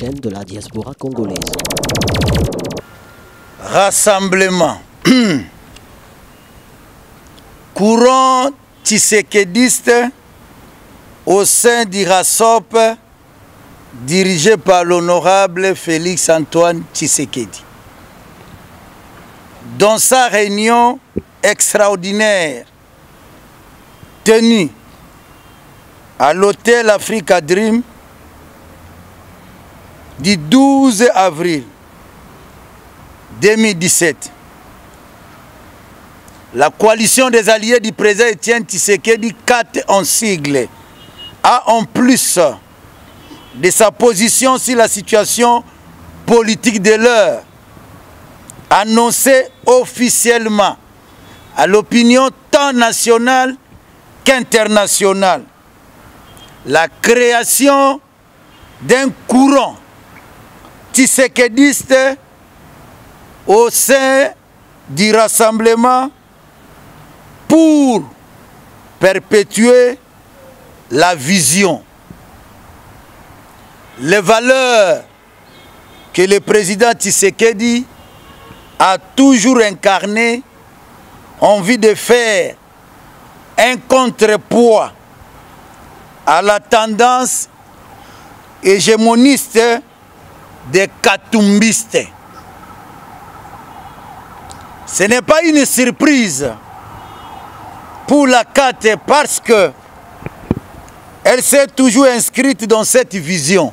chaîne de la diaspora congolaise. Rassemblement. Courant tshisekédiste au sein du RASOP dirigé par l'honorable Félix Antoine Tshisekedi. Dans sa réunion extraordinaire tenue à l'hôtel Africa Dream du 12 avril 2017, la coalition des alliés du président Étienne Tshisekedi, 4 en sigle, a en plus de sa position sur la situation politique de l'heure annoncé officiellement à l'opinion tant nationale qu'internationale la création d'un courant tshisekédiste au sein du rassemblement pour perpétuer la vision, les valeurs que le président Tshisekedi a toujours incarnées, envie de faire un contrepoids à la tendance hégémoniste des katumbistes. Ce n'est pas une surprise pour la CAT parce que elle s'est toujours inscrite dans cette vision.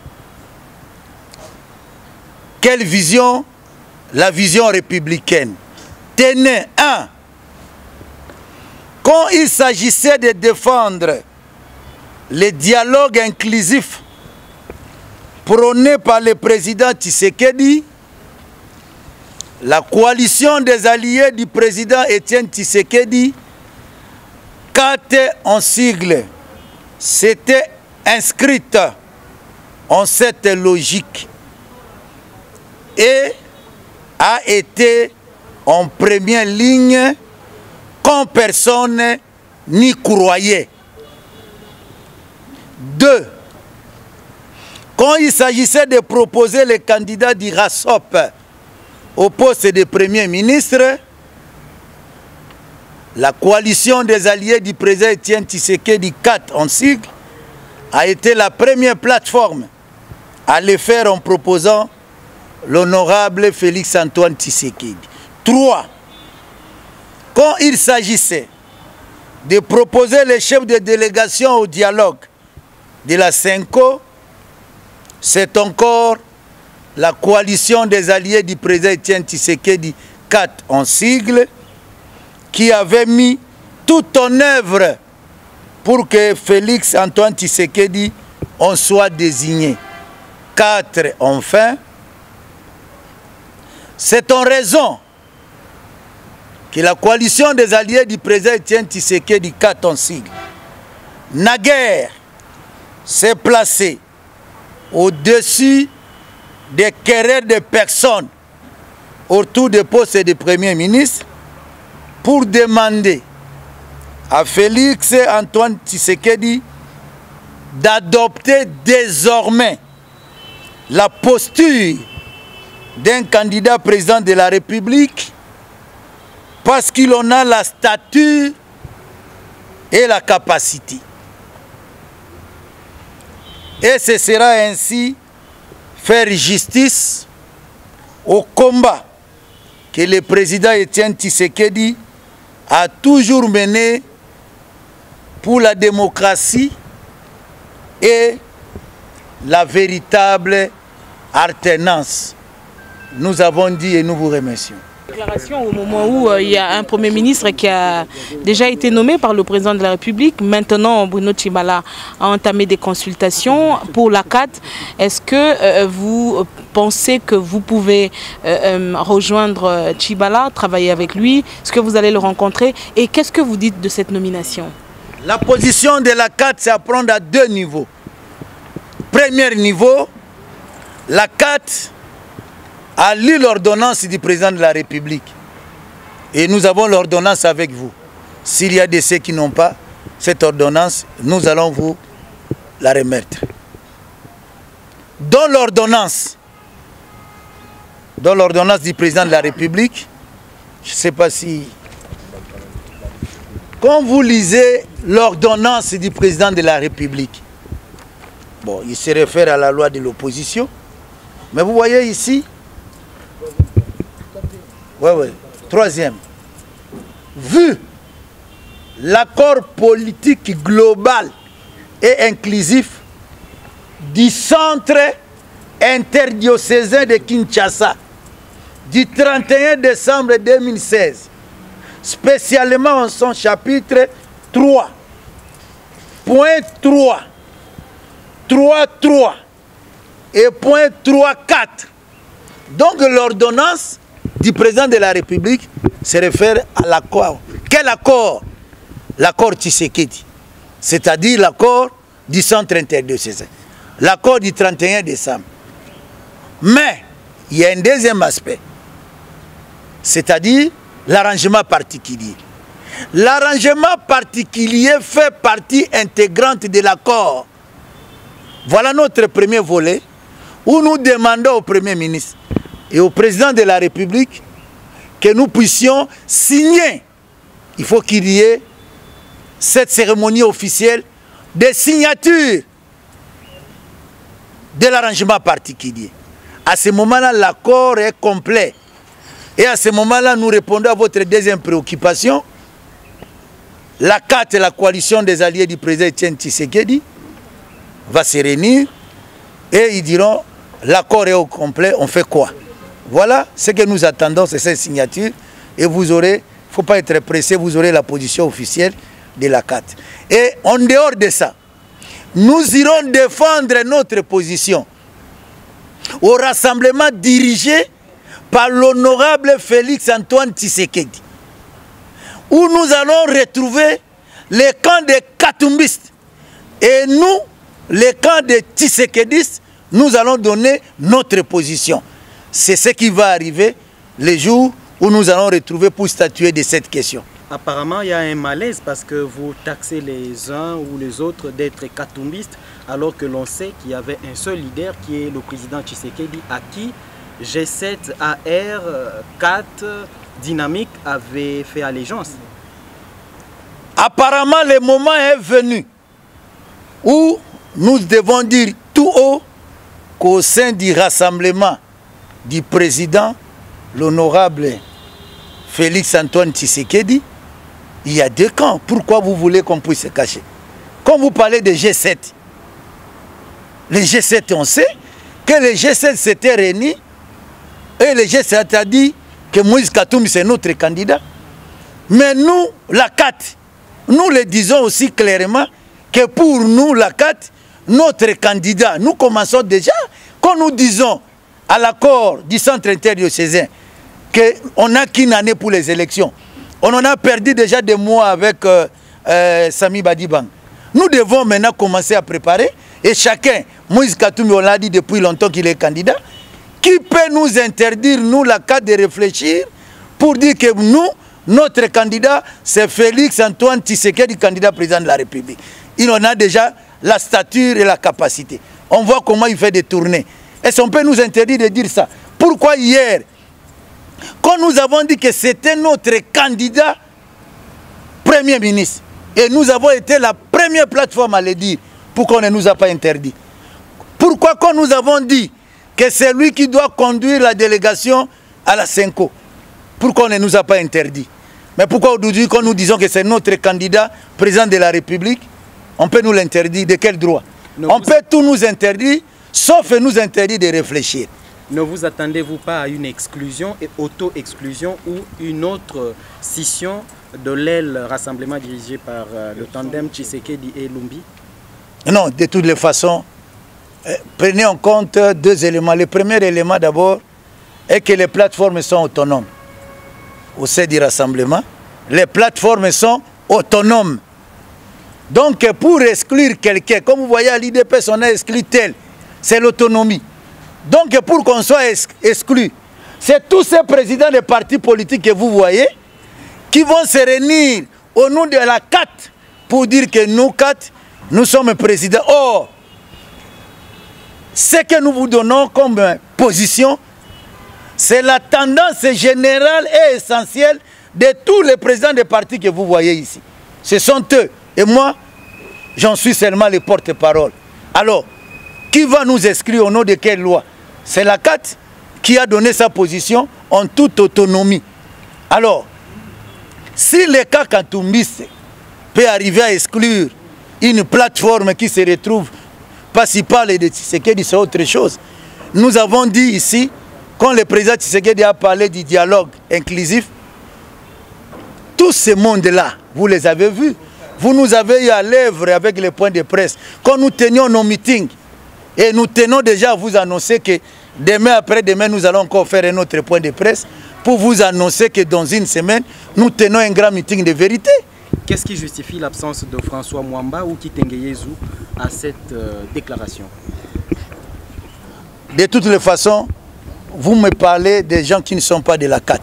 Quelle vision? La vision républicaine. Tenez, quand il s'agissait de défendre le dialogue inclusif prôné par le président Tshisekedi, la coalition des alliés du président Étienne Tshisekedi, 4 en sigle, s'était inscrite en cette logique et a été en première ligne quand personne n'y croyait. 2. Quand il s'agissait de proposer les candidats du RASOP au poste de Premier ministre, la coalition des alliés du président Étienne Tshisekedi, 4 en sigle, a été la première plateforme à le faire en proposant l'honorable Félix Antoine Tshisekedi. 3. Quand il s'agissait de proposer les chefs de délégation au dialogue de la CENCO, c'est encore la coalition des alliés du président Étienne Tshisekedi, 4 en sigle, qui avait mis tout en œuvre pour que Félix Antoine Tshisekedi en soit désigné. 4 enfin. C'est en raison que la coalition des alliés du président Étienne Tshisekedi, 4 en sigle, naguère s'est placée au-dessus des querelles de personnes autour des postes de Premier ministre pour demander à Félix Antoine Tshisekedi d'adopter désormais la posture d'un candidat président de la République parce qu'il en a la stature et la capacité. Et ce sera ainsi faire justice au combat que le président Étienne Tshisekedi a toujours mené pour la démocratie et la véritable alternance. Nous avons dit et nous vous remercions. Déclaration au moment où il y a un Premier ministre qui a déjà été nommé par le président de la République. Maintenant, Bruno Tshibala a entamé des consultations pour la CAT. Est-ce que vous pensez que vous pouvez rejoindre Tshibala, travailler avec lui? Est-ce que vous allez le rencontrer? Et qu'est-ce que vous dites de cette nomination? La position de la CAT, c'est à prendre à 2 niveaux. Premier niveau, la CAT a lu l'ordonnance du président de la République. Et nous avons l'ordonnance avec vous. S'il y a de ceux qui n'ont pas cette ordonnance, nous allons vous la remettre. dans l'ordonnance du président de la République, je ne sais pas si... Quand vous lisez l'ordonnance du président de la République, bon, il se réfère à la loi de l'opposition, mais vous voyez ici, troisième, vu l'accord politique global et inclusif du centre interdiocésain de Kinshasa du 31 décembre 2016, spécialement en son chapitre 3, point 3, 3.3 et point 3.4. Donc l'ordonnance du président de la République se réfère à l'accord. Quel accord? L'accord Tshisekedi, c'est-à-dire l'accord du centre interdiocésain, l'accord du 31 décembre. Mais il y a un deuxième aspect, c'est-à-dire l'arrangement particulier. L'arrangement particulier fait partie intégrante de l'accord. Voilà notre premier volet où nous demandons au Premier ministre et au Président de la République que nous puissions signer. Il faut qu'il y ait cette cérémonie officielle de signature de l'arrangement particulier. À ce moment-là, l'accord est complet. Et à ce moment-là, nous répondons à votre deuxième préoccupation. La CAT, la coalition des alliés du président Etienne Tshisekedi, va se réunir et ils diront l'accord est au complet, on fait quoi? Voilà ce que nous attendons, c'est cette signature. Et vous aurez, il ne faut pas être pressé, vous aurez la position officielle de la CAT. Et en dehors de ça, nous irons défendre notre position au rassemblement dirigé par l'honorable Félix Antoine Tshisekedi, où nous allons retrouver les camps des Katumbistes. Et nous, les camps des Tshisekedistes, nous allons donner notre position. C'est ce qui va arriver les jours où nous allons retrouver pour statuer de cette question. Apparemment, il y a un malaise parce que vous taxez les uns ou les autres d'être katumbistes, alors que l'on sait qu'il y avait un seul leader qui est le président Tshisekedi, à qui G7, AR, 4, Dynamique avait fait allégeance. Apparemment, le moment est venu où nous devons dire tout haut qu'au sein du rassemblement du président, l'honorable Félix Antoine Tshisekedi, il y a deux camps. Pourquoi vous voulez qu'on puisse se cacher? Quand vous parlez de G7, les G7, on sait que les G7 s'étaient réunis et le G7 a dit que Moïse Katumbi c'est notre candidat. Mais nous, la CAT, nous le disons aussi clairement que pour nous, la CAT, notre candidat, nous commençons déjà, quand nous disons à l'accord du centre interdiocésain qu'on n'a qu'une année pour les élections, on en a perdu déjà des mois avec Sami Badibang. Nous devons maintenant commencer à préparer et chacun, Moïse Katumbi, on l'a dit depuis longtemps qu'il est candidat, qui peut nous interdire, nous, la CAT, de réfléchir pour dire que nous, notre candidat, c'est Félix Antoine Tshisekedi, candidat président de la République. Il en a déjà la stature et la capacité. On voit comment il fait des tournées. Est-ce qu'on peut nous interdire de dire ça? Pourquoi hier, quand nous avons dit que c'était notre candidat Premier ministre, et nous avons été la première plateforme à le dire, pourquoi on ne nous a pas interdit? Pourquoi quand nous avons dit que c'est lui qui doit conduire la délégation à la Senko, pourquoi on ne nous a pas interdit? Mais pourquoi aujourd'hui, quand nous disons que c'est notre candidat président de la République, on peut nous l'interdire? De quel droit? On peut tout nous interdire, sauf nous interdire de réfléchir. Ne vous attendez-vous pas à une exclusion et auto-exclusion ou une autre scission de l'aile rassemblement dirigé par le tandem Tshisekedi et Lumbi? Non, de toutes les façons, prenez en compte deux éléments. Le premier élément d'abord est que les plateformes sont autonomes. Au sein du rassemblement, les plateformes sont autonomes. Donc pour exclure quelqu'un, comme vous voyez à l'IDPS, on a exclu tel, c'est l'autonomie. Donc pour qu'on soit exclu, c'est tous ces présidents des partis politiques que vous voyez qui vont se réunir au nom de la CAT pour dire que nous, CAT, nous sommes présidents. Or, Ce que nous vous donnons comme position, c'est la tendance générale et essentielle de tous les présidents des partis que vous voyez ici. Ce sont eux. Et moi, j'en suis seulement le porte-parole. Alors, qui va nous exclure au nom de quelle loi? C'est la CAT qui a donné sa position en toute autonomie. Alors, si le cas Katumbiste peut arriver à exclure une plateforme qui se retrouve principale de Tshisekedi, c'est autre chose. Nous avons dit ici, quand le président Tshisekedi a parlé du dialogue inclusif, tout ce monde-là, vous les avez vus. Vous nous avez eu à l'œuvre avec les points de presse. Quand nous tenions nos meetings, et nous tenons déjà à vous annoncer que demain, après-demain, nous allons encore faire un autre point de presse pour vous annoncer que dans une semaine, nous tenons un grand meeting de vérité. Qu'est-ce qui justifie l'absence de François Mwamba ou Kitenge Yezu à cette déclaration? De toutes les façons, vous me parlez des gens qui ne sont pas de la CAT.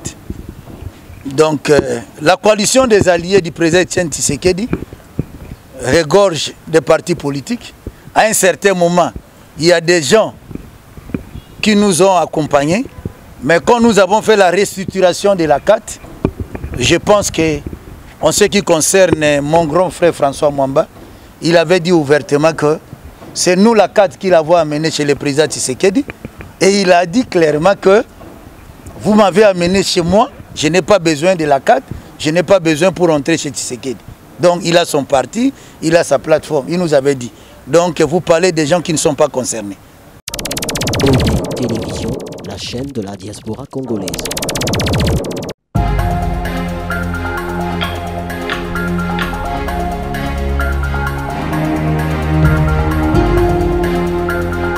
Donc, la coalition des alliés du président Etienne Tshisekedi regorge des partis politiques. À un certain moment, il y a des gens qui nous ont accompagnés. Mais quand nous avons fait la restructuration de la CAT, je pense que, en ce qui concerne mon grand frère François Mwamba, il avait dit ouvertement que c'est nous la CAT qui l'avons amené chez le président Tshisekedi. Et il a dit clairement que vous m'avez amené chez moi, je n'ai pas besoin de la CAT, je n'ai pas besoin pour entrer chez Tshisekedi. Donc il a son parti, il a sa plateforme, il nous avait dit. Donc vous parlez des gens qui ne sont pas concernés. Télévision, la chaîne de la diaspora congolaise.